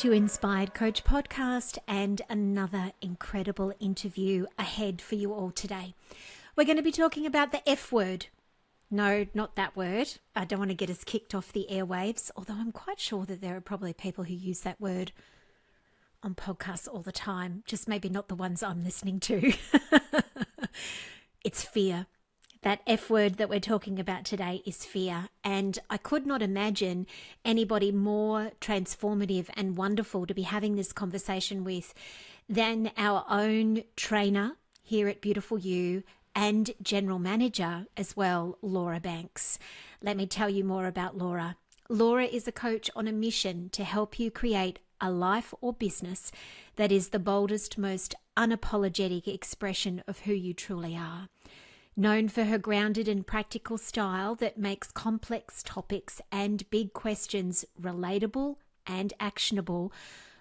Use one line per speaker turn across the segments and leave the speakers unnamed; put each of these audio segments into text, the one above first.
to Inspired Coach Podcast and another incredible interview ahead for you all today. We're going to be talking about the F word. No, not that word. I don't want to get us kicked off the airwaves, although I'm quite sure that there are probably people who use that word on podcasts all the time, just maybe not the ones I'm listening to. It's fear. That F word that we're talking about today is fear. And I could not imagine anybody more transformative and wonderful to be having this conversation with than our own trainer here at Beautiful You and general manager as well, Laura Banks. Let me tell you more about Laura. Laura is a coach on a mission to help you create a life or business that is the boldest, most unapologetic expression of who you truly are. Known for her grounded and practical style that makes complex topics and big questions relatable and actionable,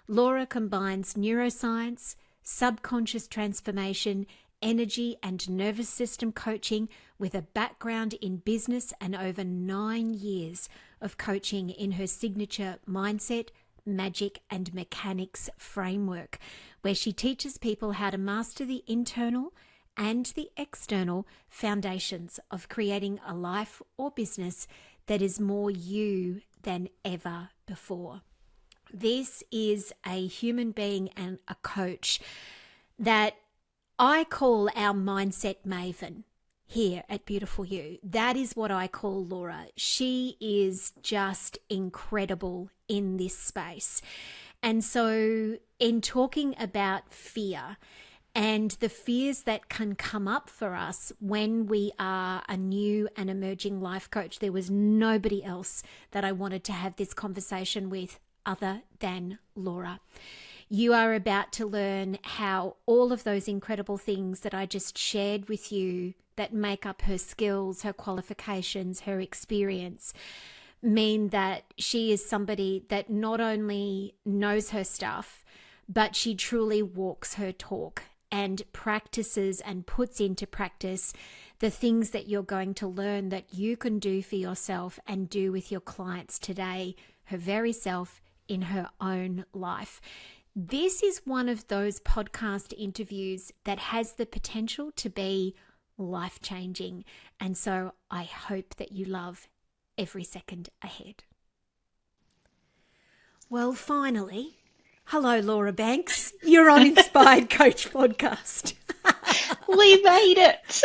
Laura combines neuroscience, subconscious transformation, energy and nervous system coaching with a background in business and over 9 years of coaching in her signature mindset, magic and mechanics framework, where she teaches people how to master the internal and the external foundations of creating a life or business that is more you than ever before. This is a human being and a coach that I call our mindset maven here at Beautiful You. That is what I call Laura. She is just incredible in this space. And so in talking about fear, and the fears that can come up for us when we are a new and emerging life coach, there was nobody else that I wanted to have this conversation with other than Laura. You are about to learn how all of those incredible things that I just shared with you that make up her skills, her qualifications, her experience, mean that she is somebody that not only knows her stuff, but she truly walks her talk and practices and puts into practice the things that you're going to learn that you can do for yourself and do with your clients today, her very self in her own life. This is one of those podcast interviews that has the potential to be life-changing. And so I hope that you love every second ahead. Well, finally, hello, Laura Banks. You're on Inspired Coach Podcast.
We made it.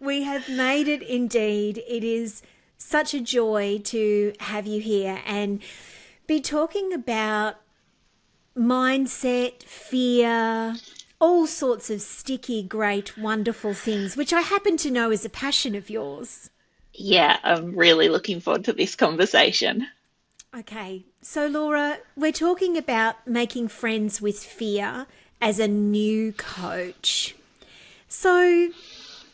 We have made it indeed. It is such a joy to have you here and be talking about mindset, fear, all sorts of sticky, great, wonderful things, which I happen to know is a passion of yours.
Yeah, I'm really looking forward to this conversation.
Okay, so Laura, we're talking about making friends with fear as a new coach. So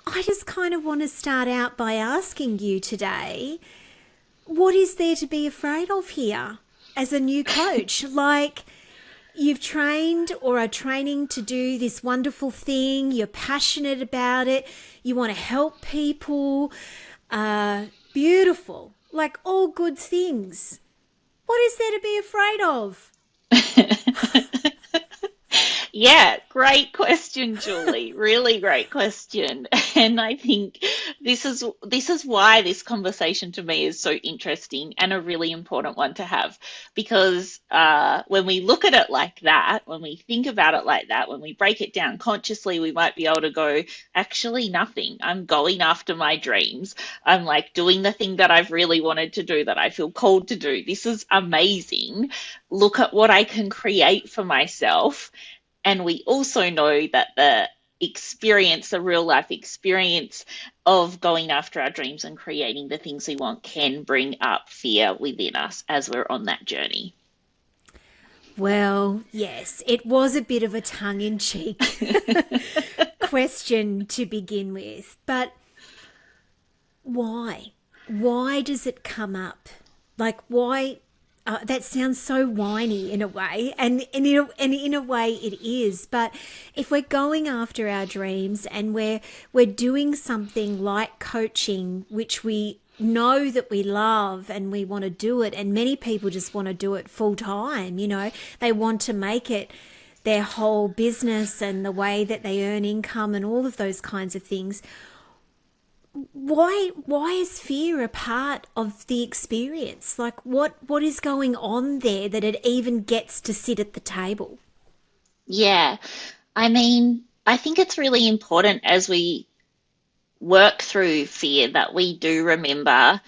I just kind of want to start out by asking you today, what is there to be afraid of here as a new coach? Like, you've trained or are training to do this wonderful thing, you're passionate about it, you want to help people, beautiful, like all good things. What is there to be afraid of?
Yeah, great question, Julie. Really great question. And I think this is why this conversation to me is so interesting and a really important one to have. Because when we look at it like that, when we think about it like that, when we break it down consciously, we might be able to go, actually nothing. I'm going after my dreams. I'm like doing the thing that I've really wanted to do, that I feel called to do. This is amazing. Look at what I can create for myself. And we also know that the experience, the real life experience of going after our dreams and creating the things we want can bring up fear within us as we're on that journey.
Well, yes, it was a bit of a tongue-in-cheek question to begin with, but why? Why does it come up? Like, why? That sounds so whiny in a way, and in a way it is. But if we're going after our dreams and we're doing something like coaching, which we know that we love and we want to do it. And many people just want to do it full time. They want to make it their whole business and the way that they earn income and all of those kinds of things. Why is fear a part of the experience? Like, what is going on there that it even gets to sit at the table?
Yeah. I mean, I think it's really important as we work through fear that we do remember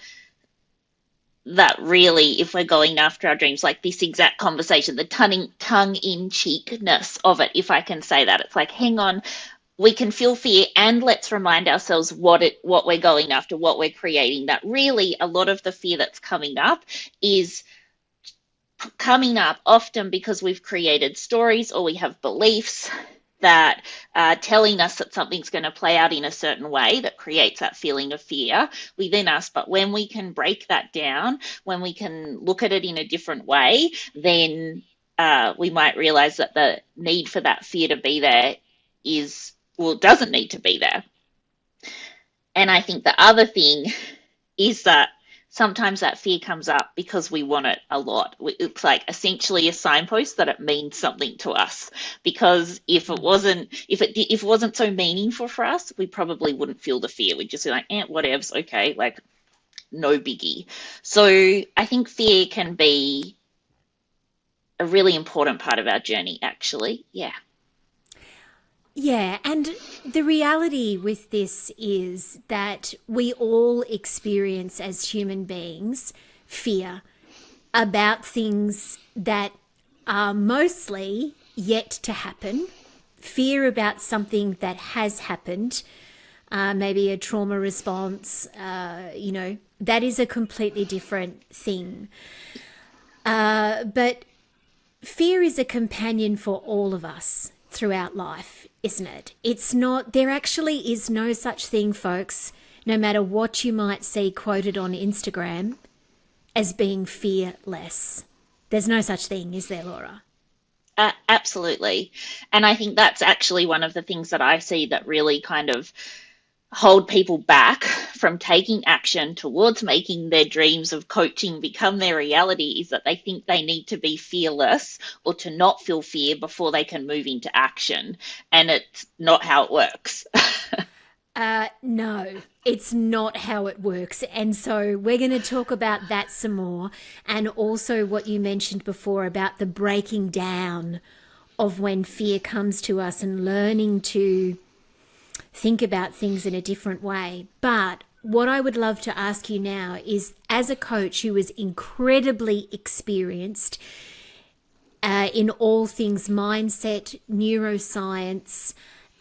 that really, if we're going after our dreams, like this exact conversation, the tongue in cheekness of it, if I can say that, it's like, hang on, we can feel fear and let's remind ourselves what we're going after, what we're creating. That really a lot of the fear that's coming up is coming up often because we've created stories or we have beliefs that are telling us that something's going to play out in a certain way that creates that feeling of fear. We then ask, but when we can break that down, when we can look at it in a different way, then we might realize that the need for that fear to be there is, well, doesn't need to be there. And I think the other thing is that sometimes that fear comes up because we want it a lot. It's like essentially a signpost that it means something to us. Because if it wasn't so meaningful for us, we probably wouldn't feel the fear. We'd just be like, whatevs, okay, like no biggie. So I think fear can be a really important part of our journey, actually. Yeah.
Yeah, and the reality with this is that we all experience as human beings fear about things that are mostly yet to happen, fear about something that has happened, maybe a trauma response, that is a completely different thing. But fear is a companion for all of us throughout life, isn't it? It's not, there actually is no such thing, folks, no matter what you might see quoted on Instagram, as being fearless. There's no such thing, is there, Laura?
Absolutely. And I think that's actually one of the things that I see that really kind of hold people back from taking action towards making their dreams of coaching become their reality is that they think they need to be fearless or to not feel fear before they can move into action. And it's not how it works.
No, it's not how it works. And so we're going to talk about that some more. And also what you mentioned before about the breaking down of when fear comes to us and learning to think about things in a different way. But what I would love to ask you now is, as a coach who is incredibly experienced in all things mindset, neuroscience,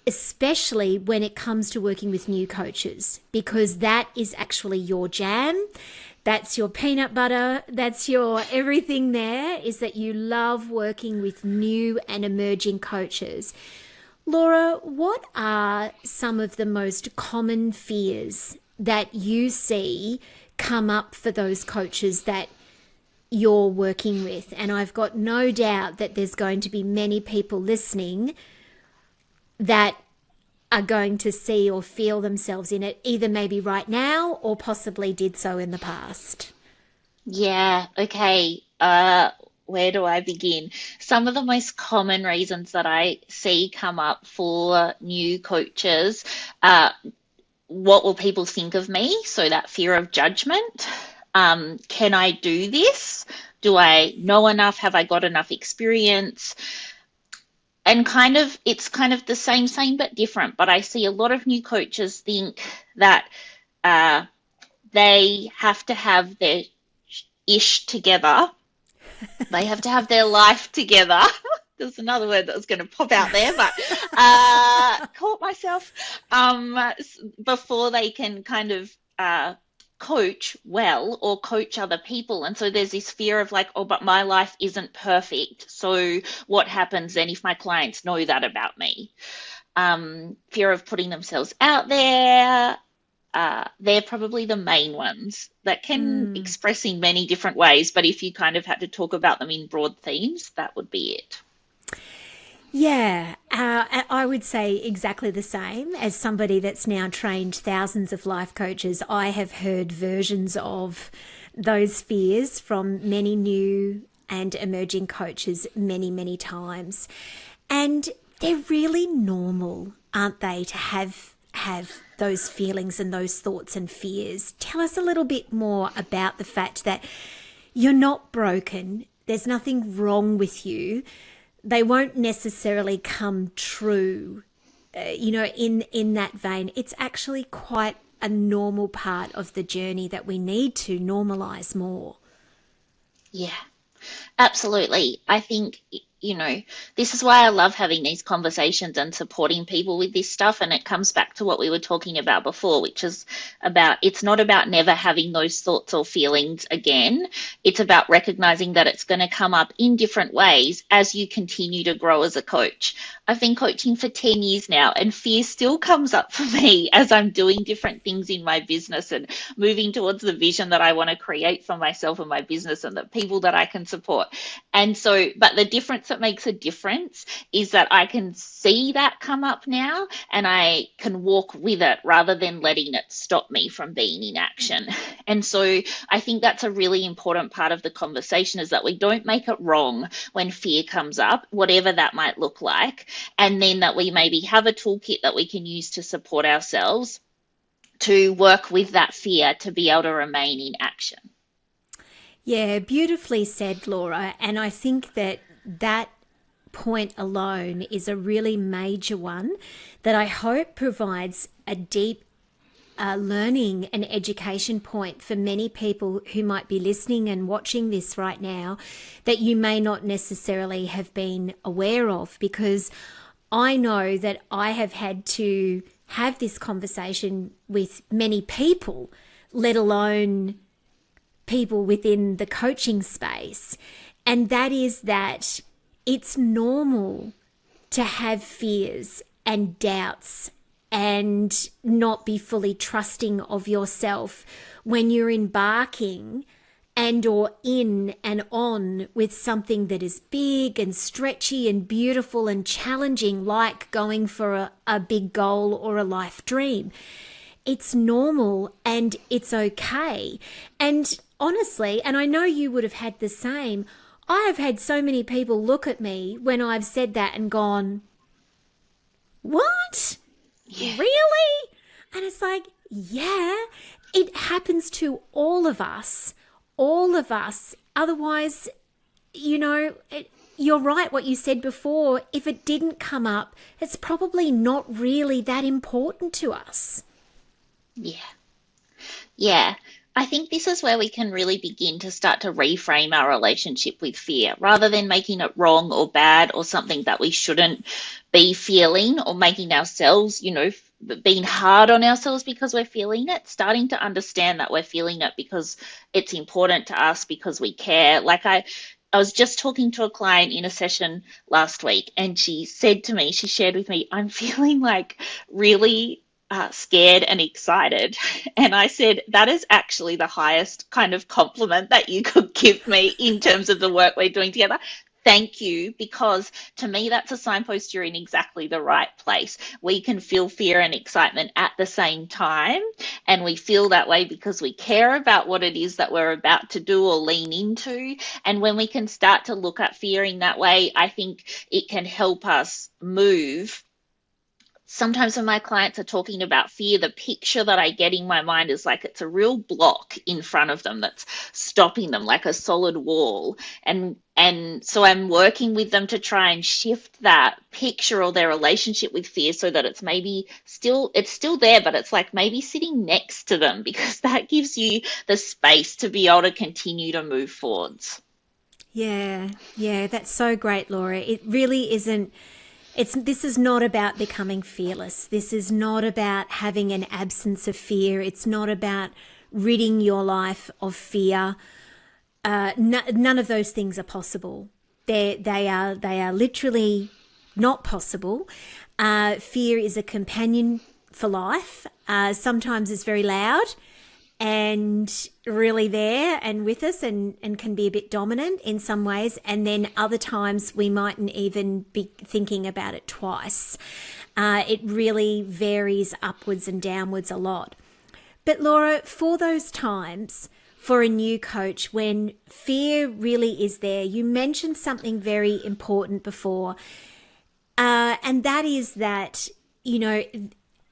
especially when it comes to working with new coaches, because that is actually your jam. That's your peanut butter. That's your everything there, is that you love working with new and emerging coaches. Laura, what are some of the most common fears that you see come up for those coaches that you're working with? And I've got no doubt that there's going to be many people listening that are going to see or feel themselves in it, either maybe right now or possibly did so in the past.
Yeah, okay. Where do I begin? Some of the most common reasons that I see come up for new coaches, what will people think of me? So that fear of judgment. Can I do this? Do I know enough? Have I got enough experience? And it's kind of the same, but different. But I see a lot of new coaches think that uh, they have to have their ish together. They have to have their life together. There's another word that was going to pop out there, but caught myself before they can kind of coach well or coach other people. And so there's this fear of like, oh, but my life isn't perfect. So what happens then if my clients know that about me? Fear of putting themselves out there. They're probably the main ones that can express in many different ways. But if you kind of had to talk about them in broad themes, that would be it.
Yeah, I would say exactly the same. As somebody that's now trained thousands of life coaches, I have heard versions of those fears from many new and emerging coaches many, many times. And they're really normal, aren't they, to have those feelings and those thoughts and fears. Tell us a little bit more about the fact that you're not broken. There's nothing wrong with you. They won't necessarily come true, in that vein. It's actually quite a normal part of the journey that we need to normalize more.
Yeah. Absolutely. I think, this is why I love having these conversations and supporting people with this stuff. And it comes back to what we were talking about before, which is about it's not about never having those thoughts or feelings again. It's about recognizing that it's going to come up in different ways as you continue to grow as a coach. I've been coaching for 10 years now, and fear still comes up for me as I'm doing different things in my business and moving towards the vision that I want to create for myself and my business and the people that I can support. And so, but the difference that makes a difference is that I can see that come up now and I can walk with it rather than letting it stop me from being in action. And so I think that's a really important part of the conversation, is that we don't make it wrong when fear comes up, whatever that might look like. And then that we maybe have a toolkit that we can use to support ourselves to work with that fear to be able to remain in action.
Yeah, beautifully said, Laura. And I think that point alone is a really major one that I hope provides a deep learning and education point for many people who might be listening and watching this right now that you may not necessarily have been aware of, because I know that I have had to have this conversation with many people, let alone people within the coaching space. And that is that it's normal to have fears and doubts and not be fully trusting of yourself when you're embarking and or in and on with something that is big and stretchy and beautiful and challenging, like going for a big goal or a life dream. It's normal and it's okay. And honestly, and I know you would have had the same, I have had so many people look at me when I've said that and gone, what?
Yeah.
Really? And it's like, yeah, it happens to all of us. All of us. Otherwise, you're right what you said before. If it didn't come up, it's probably not really that important to us.
Yeah. Yeah. I think this is where we can really begin to start to reframe our relationship with fear rather than making it wrong or bad or something that we shouldn't be feeling, or making ourselves, being hard on ourselves because we're feeling it, starting to understand that we're feeling it because it's important to us, because we care. Like I was just talking to a client in a session last week, and she shared with me, I'm feeling like really scared and excited. And I said, that is actually the highest kind of compliment that you could give me in terms of the work we're doing together. Thank you, because to me, that's a signpost you're in exactly the right place. We can feel fear and excitement at the same time, and we feel that way because we care about what it is that we're about to do or lean into. And when we can start to look at fear in that way, I think it can help us move. Sometimes when my clients are talking about fear, the picture that I get in my mind is like it's a real block in front of them that's stopping them, like a solid wall. And so I'm working with them to try and shift that picture or their relationship with fear so that it's still there, but it's like maybe sitting next to them, because that gives you the space to be able to continue to move forwards.
Yeah, that's so great, Laura. It really isn't. This is not about becoming fearless. This is not about having an absence of fear. It's not about ridding your life of fear. None of those things are possible. They are literally not possible. Fear is a companion for life. Sometimes it's very loud, and really there and with us, and can be a bit dominant in some ways. And then other times we mightn't even be thinking about it twice. It really varies upwards and downwards a lot. But Laura, for those times, for a new coach, when fear really is there, you mentioned something very important before, and that is that,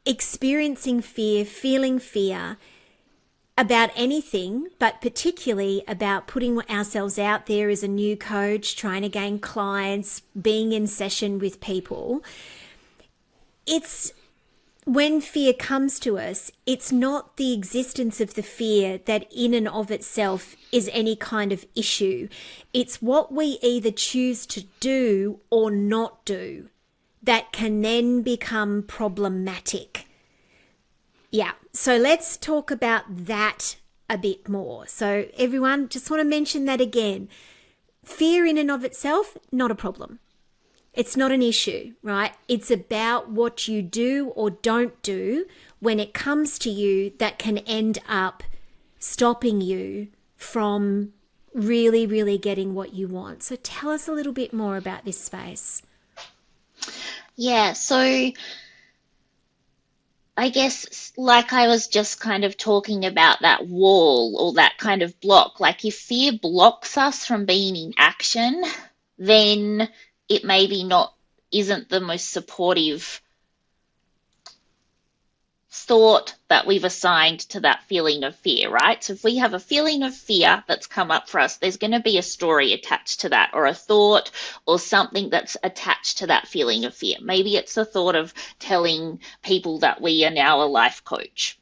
experiencing fear, feeling fear about anything, but particularly about putting ourselves out there as a new coach, trying to gain clients, being in session with people. It's when fear comes to us, it's not the existence of the fear that in and of itself is any kind of issue. It's what we either choose to do or not do that can then become problematic. Yeah, so let's talk about that a bit more. So everyone, just want to mention that again. Fear in and of itself, not a problem. It's not an issue, right? It's about what you do or don't do when it comes to you that can end up stopping you from really, really getting what you want. So tell us a little bit more about this space.
Yeah, so I guess, like I was just kind of talking about that wall or that kind of block, like if fear blocks us from being in action, then it maybe not isn't the most supportive thought that we've assigned to that feeling of fear, right? So if we have a feeling of fear that's come up for us, there's going to be a story attached to that, or a thought or something that's attached to that feeling of fear. Maybe it's the thought of telling people that we are now a life coach.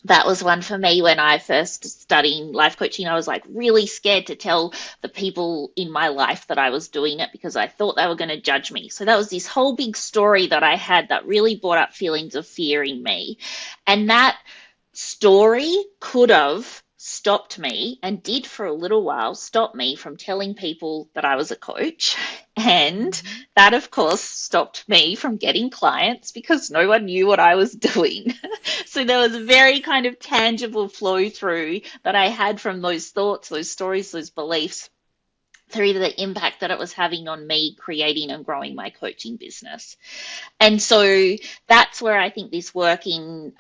That was one for me when I first studying life coaching. I was like really scared to tell the people in my life that I was doing it because I thought they were going to judge me. So that was this whole big story that I had that really brought up feelings of fear in me. And that story could have stopped me, and did for a little while stop me from telling people that I was a coach. And that, of course, stopped me from getting clients because no one knew what I was doing. So there was a very kind of tangible flow through that I had from those thoughts, those stories, those beliefs, through the impact that it was having on me creating and growing my coaching business. And so that's where I think this working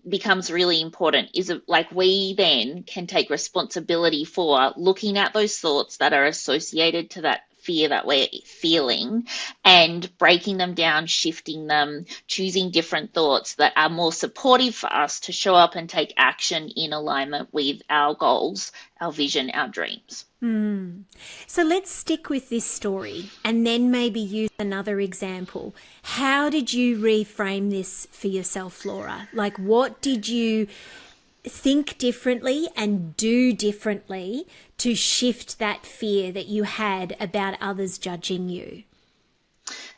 becomes really important, is like we then can take responsibility for looking at those thoughts that are associated to that fear that we're feeling and breaking them down, shifting them, choosing different thoughts that are more supportive for us to show up and take action in alignment with our goals, our vision, our dreams.
So let's stick with this story and then maybe use another example. How did you reframe this for yourself, Laura? Like, what did you think differently and do differently to shift that fear that you had about others judging you?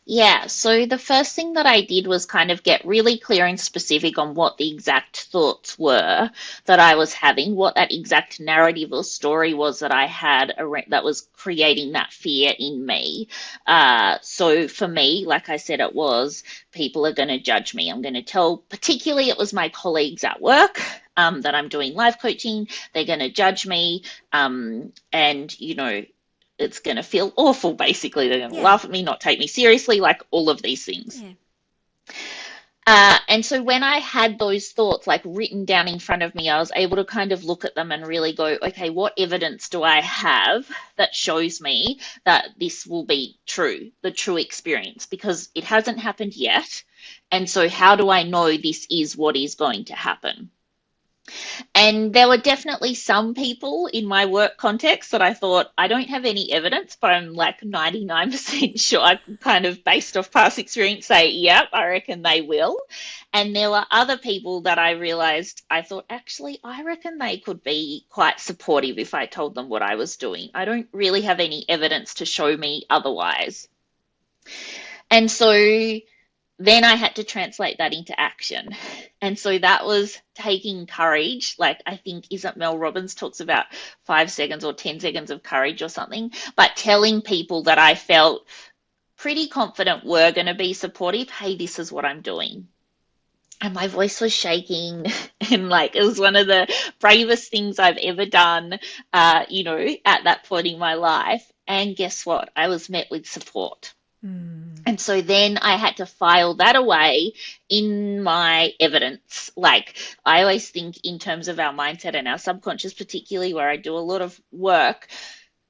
Yeah, so the first thing that I did was kind of get really clear and specific on what the exact thoughts were that I was having, what that exact narrative or story was that I had that was creating that fear in me. So for me, like I said, it was people are going to judge me. I'm going to tell, particularly it was my colleagues at work, that I'm doing life coaching. They're going to judge me. And, it's going to feel awful, basically. They're going to laugh at me, not take me seriously, like all of these things. And so when I had those thoughts like written down in front of me, I was able to kind of look at them and really go, okay, what evidence do I have that shows me that this will be true, the true experience? Because it hasn't happened yet. And so how do I know this is what is going to happen? And there were definitely some people in my work context that I thought, I don't have any evidence, but I'm like 99% sure, I kind of based off past experience say, yep, I reckon they will. And there were other people that I realized, I thought, actually, I reckon they could be quite supportive if I told them what I was doing. I don't really have any evidence to show me otherwise. And so then I had to translate that into action. And so that was taking courage. Like, I think, isn't Mel Robbins talks about 5 seconds or 10 seconds of courage or something, but telling people that I felt pretty confident were going to be supportive, hey, this is what I'm doing. and my voice was shaking and like it was one of the bravest things I've ever done, at that point in my life. And guess what? I was met with support.
Mm.
And so then I had to file that away in my evidence. Like I always think in terms of our mindset and our subconscious, particularly where I do a lot of work,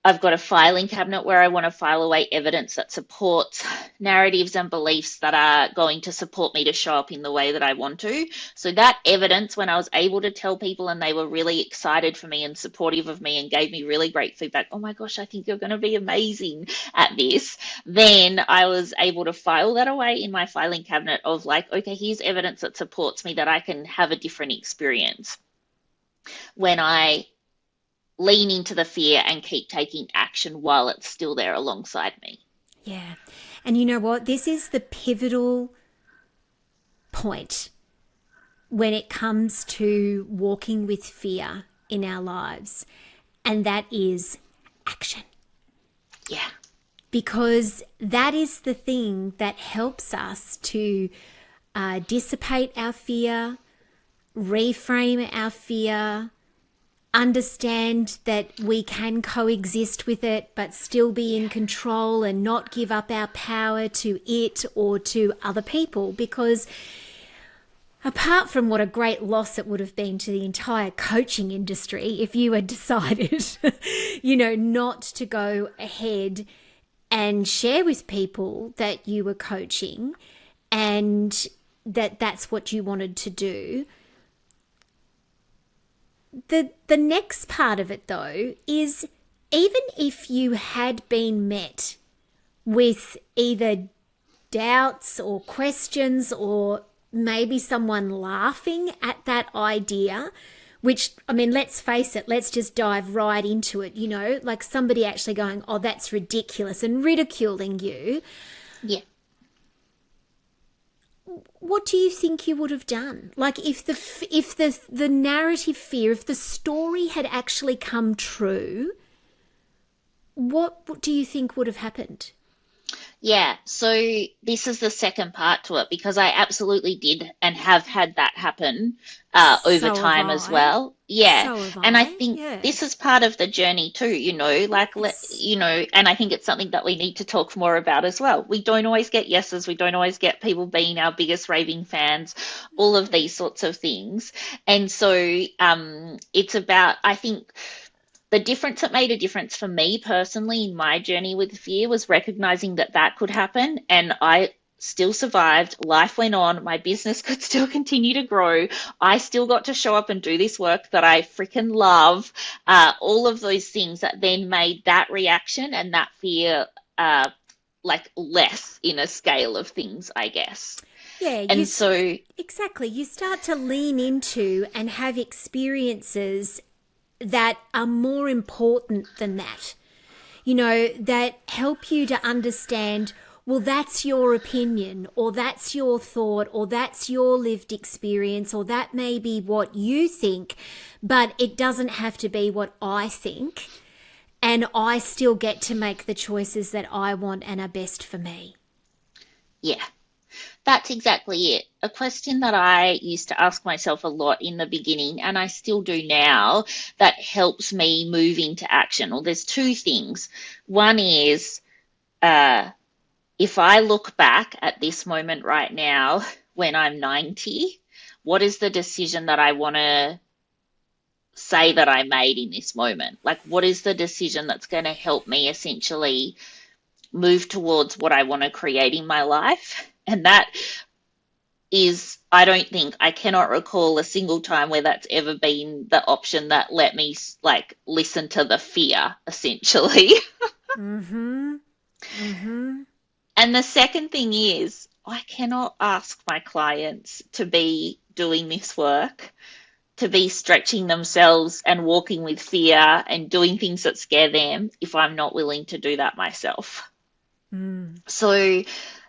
I've got a filing cabinet where I want to file away evidence that supports narratives and beliefs that are going to support me to show up in the way that I want to. So that evidence, when I was able to tell people and they were really excited for me and supportive of me and gave me really great feedback, oh my gosh, I think you're going to be amazing at this, then I was able to file that away in my filing cabinet of like, okay, here's evidence that supports me that I can have a different experience when I lean into the fear and keep taking action while it's still there alongside me.
Yeah. And you know what? This is the pivotal point when it comes to walking with fear in our lives, and that is action.
Yeah.
Because that is the thing that helps us to dissipate our fear, reframe our fear, understand that we can coexist with it but still be in control and not give up our power to it or to other people. Because apart from what a great loss it would have been to the entire coaching industry if you had decided, not to go ahead and share with people that you were coaching and that that's what you wanted to do. The next part of it, though, is even if you had been met with either doubts or questions or maybe someone laughing at that idea, which, I mean, let's face it, let's just dive right into it, like somebody actually going, oh, that's ridiculous, and ridiculing you.
Yeah.
What do you think you would have done? Like if the narrative fear, if the story had actually come true, what do you think would have happened?
Yeah, so this is the second part to it because I absolutely did and have had that happen over
So have
time as
I.
well. Yeah,
So have
and I
I.
think
Yeah.
this is part of the journey too,
Yes.
and I think it's something that we need to talk more about as well. We don't always get yeses, we don't always get people being our biggest raving fans, all of these sorts of things. And so it's about, I think, the difference that made a difference for me personally in my journey with fear was recognizing that that could happen and I still survived. Life went on. My business could still continue to grow. I still got to show up and do this work that I freaking love. All of those things that then made that reaction and that fear like less in a scale of things, I guess.
Yeah,
And so,
exactly. You start to lean into and have experiences that are more important than that. That help you to understand, well, that's your opinion, or that's your thought, or that's your lived experience, or that may be what you think, but it doesn't have to be what I think. And I still get to make the choices that I want and are best for me.
yeah. That's exactly it. A question that I used to ask myself a lot in the beginning, and I still do now, that helps me move into action. Well, there's two things. One is uh, if I look back at this moment right now when I'm 90, what is the decision that I want to say that I made in this moment? Like, what is the decision that's going to help me essentially move towards what I want to create in my life? And that is, I don't think, I cannot recall a single time where that's ever been the option that let me like listen to the fear essentially.
Mm-hmm. Mm-hmm.
And the second thing is I cannot ask my clients to be doing this work, to be stretching themselves and walking with fear and doing things that scare them if I'm not willing to do that myself.
Mm.
So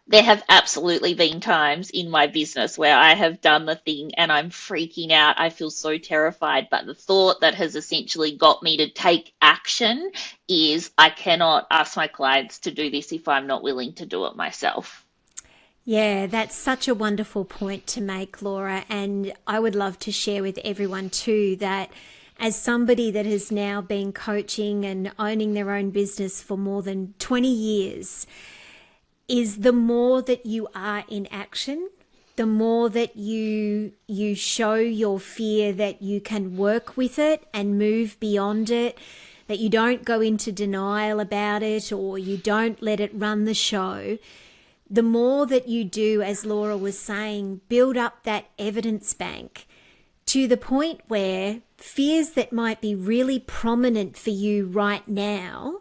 there have absolutely been times in my business where I have done the thing and I'm freaking out. I feel so terrified. But the thought that has essentially got me to take action is I cannot ask my clients to do this if I'm not willing to do it myself.
Yeah, that's such a wonderful point to make, Laura. And I would love to share with everyone too that as somebody that has now been coaching and owning their own business for more than 20 years, is the more that you are in action, the more that you show your fear that you can work with it and move beyond it, that you don't go into denial about it or you don't let it run the show. The more that you do, as Laura was saying, build up that evidence bank to the point where fears that might be really prominent for you right now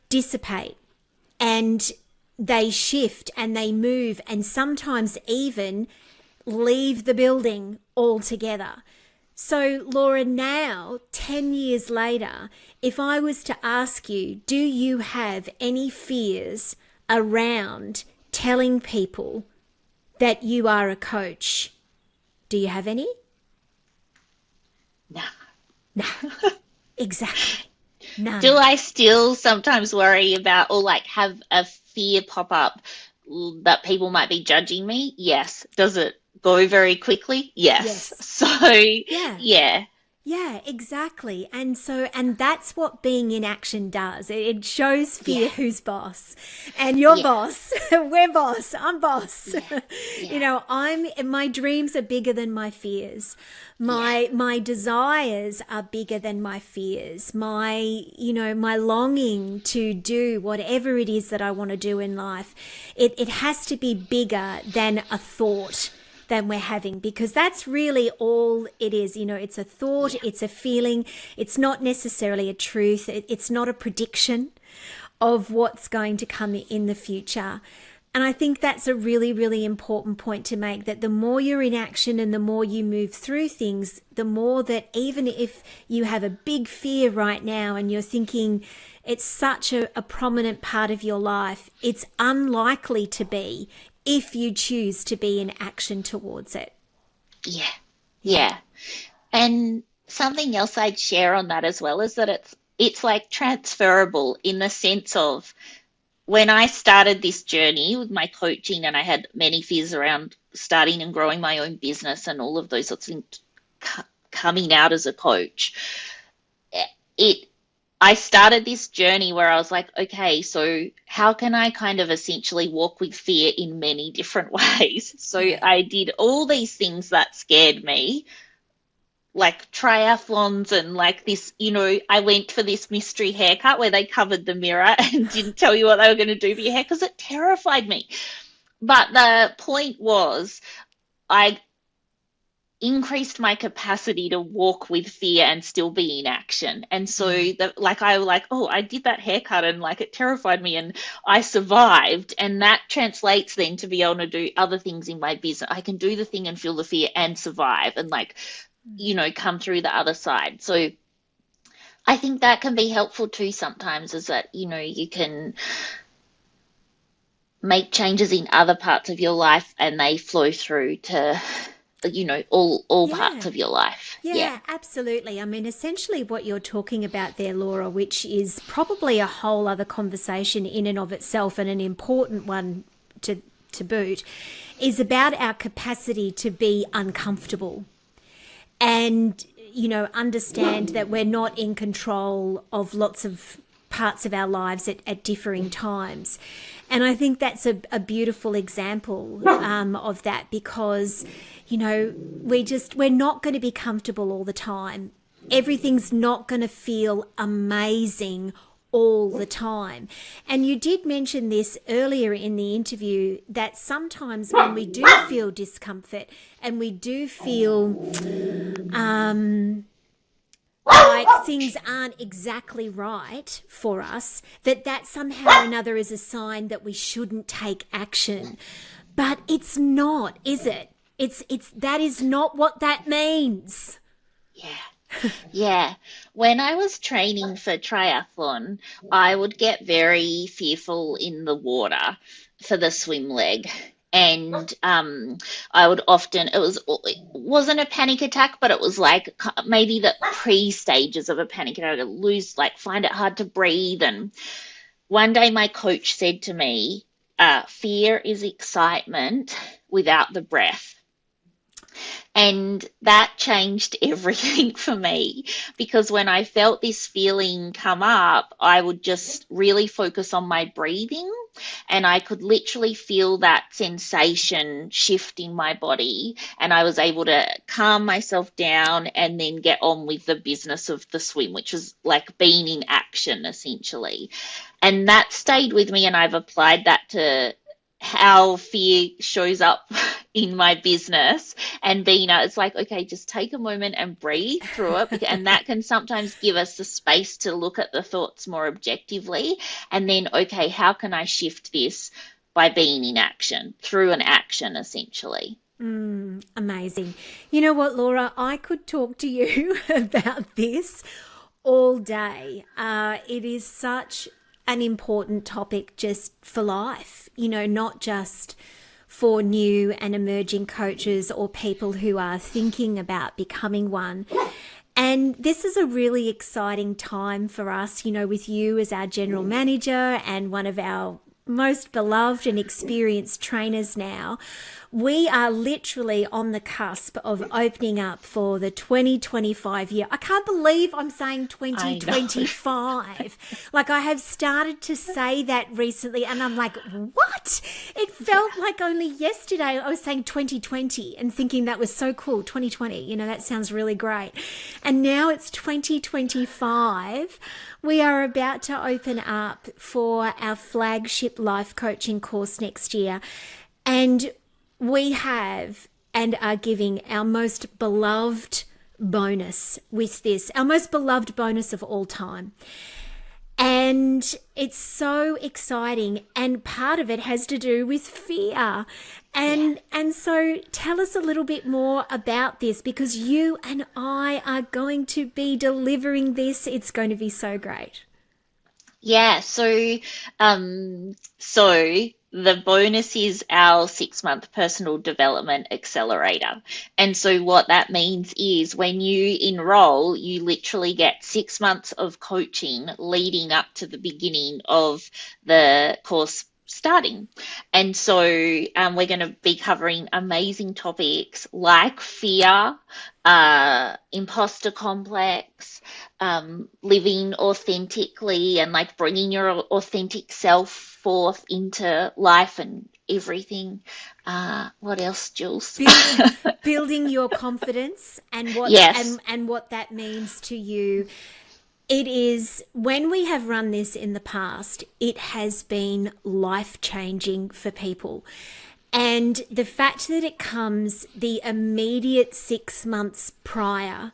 dissipate, and they shift and they move, and sometimes even leave the building altogether. So, Laura, now, 10 years later, if I was to ask you, do you have any fears around telling people that you are a coach? Do you have any?
No.
No, exactly.
Do
None.
I still sometimes worry about or like have a fear pop up that people might be judging me? Yes. Does it go very quickly? Yes.
Yes.
So,
Yeah.
yeah,
Yeah, exactly. And that's what being in action does. It shows
yeah,
fear who's boss. And you're
yeah,
boss. We're boss. I'm boss.
yeah,
You
yeah,
know, my dreams are bigger than my fears.
yeah,
My desires are bigger than my fears. My longing to do whatever it is that I want to do in life, it has to be bigger than a thought than we're having, because that's really all it is. It's a thought,
yeah,
it's a feeling, it's not necessarily a truth, it's not a prediction of what's going to come in the future. And I think that's a really, really important point to make, that the more you're in action and the more you move through things, the more that even if you have a big fear right now and you're thinking it's such a prominent part of your life, it's unlikely to be if you choose to be in action towards it.
yeah,
Yeah.
yeah. And something else I'd share on that as well is that it's like transferable in the sense of when I started this journey with my coaching and I had many fears around starting and growing my own business and all of those sorts of things coming out as a coach, it I started this journey where I was like, okay, so how can I kind of essentially walk with fear in many different ways? So
Yeah.
I did all these things that scared me, like triathlons and like this, I went for this mystery haircut where they covered the mirror and didn't tell you what they were going to do for your hair because it terrified me. But the point was, I increased my capacity to walk with fear and still be in action. And so
Mm.
I was like, oh, I did that haircut and like it terrified me and I survived. And that translates then to be able to do other things in my business. I can do the thing and feel the fear and survive and like, come through the other side. So I think that can be helpful too sometimes, is that, you can make changes in other parts of your life and they flow through to, all parts
Yeah.
of your life. Yeah.
Yeah, absolutely. I mean, essentially what you're talking about there, Laura, which is probably a whole other conversation in and of itself, and an important one to boot, is about our capacity to be uncomfortable and, understand that we're not in control of lots of parts of our lives at differing times. And I think that's a beautiful example of that, because, we're not going to be comfortable all the time. Everything's not going to feel amazing all the time. And you did mention this earlier in the interview, that sometimes when we do feel discomfort and we do feel like things aren't exactly right for us, that somehow or another is a sign that we shouldn't take action. But it's not, is it? It's that is not what that means.
Yeah. Yeah. When I was training for triathlon, I would get very fearful in the water for the swim leg. And I would often, it wasn't a panic attack, but it was like maybe the pre stages of a panic attack. I'd lose, like, find it hard to breathe. And one day my coach said to me, fear is excitement without the breath. And that changed everything for me because when I felt this feeling come up, I would just really focus on my breathing and I could literally feel that sensation shift in my body. And I was able to calm myself down and then get on with the business of the swim, which was like being in action essentially. And that stayed with me, and I've applied that to how fear shows up in my business and being it's like, okay, just take a moment and breathe through it, and that can sometimes give us the space to look at the thoughts more objectively, and then, okay, how can I shift this by being in action through an action essentially.
Amazing. You know what, Laura? I could talk to you about this all day. It is such an important topic just for life, not just for new and emerging coaches or people who are thinking about becoming one. And this is a really exciting time for us, with you as our general manager and one of our most beloved and experienced trainers now. We are literally on the cusp of opening up for the 2025 year. I can't believe I'm saying 2025. Like, I have started to say that recently and I'm like, what? It felt like only yesterday I was saying 2020 and thinking that was so cool. 2020, that sounds really great. And now it's 2025. We are about to open up for our flagship life coaching course next year. And we have and are giving our most beloved bonus with this, our most beloved bonus of all time. And it's so exciting. And part of it has to do with fear. And so tell us a little bit more about this, because you and I are going to be delivering this. It's going to be so great.
Yeah, so the bonus is our 6-month personal development accelerator. And so what that means is when you enroll, you literally get 6 months of coaching leading up to the beginning of the course starting. And so we're going to be covering amazing topics like fear, imposter complex, living authentically and like bringing your authentic self forth into life and everything. What else, Jules?
Building your confidence and what
Yes.
and what that means to you. It is, when we have run this in the past, it has been life-changing for people. And the fact that it comes the immediate 6 months prior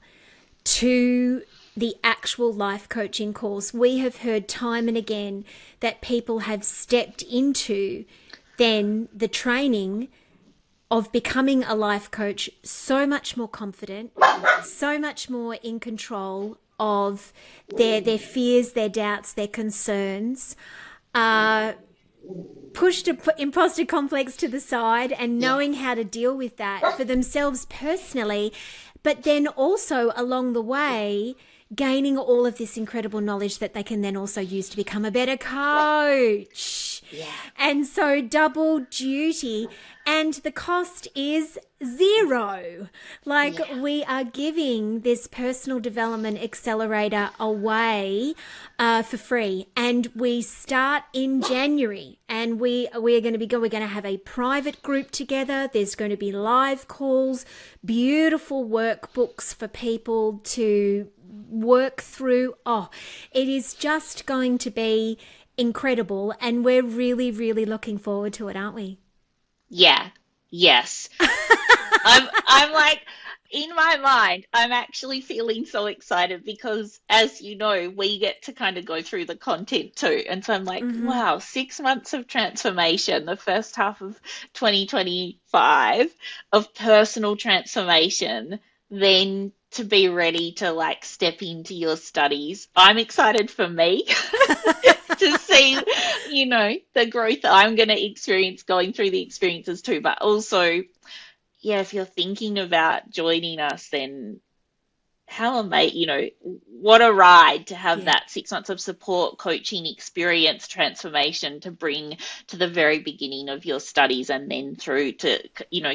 to the actual life coaching course, we have heard time and again that people have stepped into then the training of becoming a life coach so much more confident, so much more in control of their fears, their doubts, their concerns, pushed imposter complex to the side and knowing how to deal with that for themselves personally, but then also along the way gaining all of this incredible knowledge that they can then also use to become a better coach.
Yeah.
And so double duty, and the cost is zero. We are giving this personal development accelerator away for free, and we start in January, and we're going to have a private group together. There's going to be live calls, beautiful workbooks for people to work through. It is just going to be incredible, and we're really, really looking forward to it, aren't we?
Yeah. Yes. I'm like, in my mind, I'm actually feeling so excited because, as you know, we get to kind of go through the content too. And so I'm like, wow, 6 months of transformation, the first half of 2025 of personal transformation, then to be ready to like step into your studies. I'm excited for me to see, the growth I'm going to experience going through the experiences too. But also, yeah, if you're thinking about joining us, then how amazing, what a ride to have
Yeah.
that 6 months of support, coaching, experience, transformation to bring to the very beginning of your studies and then through to,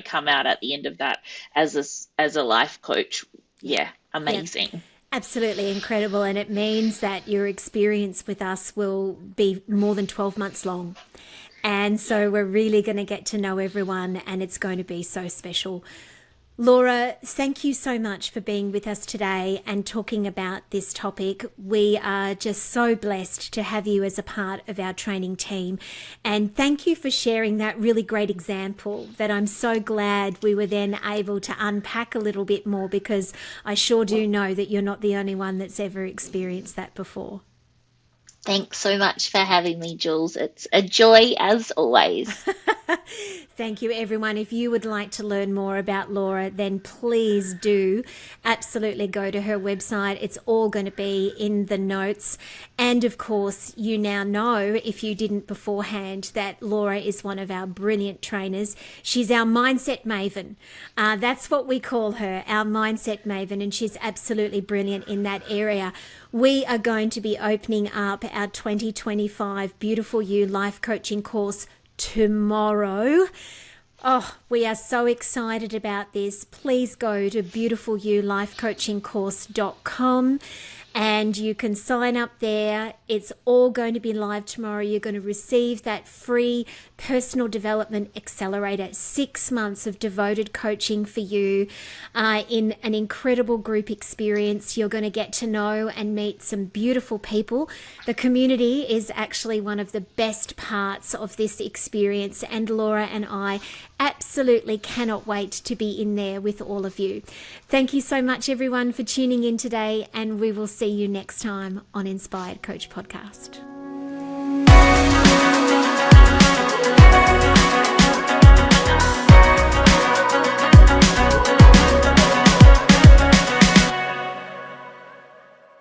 come out at the end of that as a life coach.
Yeah.
Yeah,
Yeah.
amazing.
Absolutely incredible. And it means that your experience with us will be more than 12 months long. And so we're really going to get to know everyone, and it's going to be so special. Laura, thank you so much for being with us today and talking about this topic. We are just so blessed to have you as a part of our training team. And thank you for sharing that really great example that I'm so glad we were then able to unpack a little bit more, because I sure do know that you're not the only one that's ever experienced that before.
Thanks so much for having me, Jules. It's a joy as always.
Thank you, everyone. If you would like to learn more about Laura, then please do absolutely go to her website. It's all going to be in the notes. And of course, you now know, if you didn't beforehand, that Laura is one of our brilliant trainers. She's our mindset maven. That's what we call her, our mindset maven, and she's absolutely brilliant in that area. We are going to be opening up our 2025 Beautiful You Life Coaching course tomorrow. Oh, we are so excited about this. Please go to beautifulyoulifecoachingcourse.com and you can sign up there. It's all going to be live tomorrow. You're going to receive that free personal development accelerator, 6 months of devoted coaching for you in an incredible group experience. You're going to get to know and meet some beautiful people. The community is actually one of the best parts of this experience, and Laura and I absolutely cannot wait to be in there with all of you. Thank you so much, everyone, for tuning in today, and we will see you next time on Inspired Coach Podcast.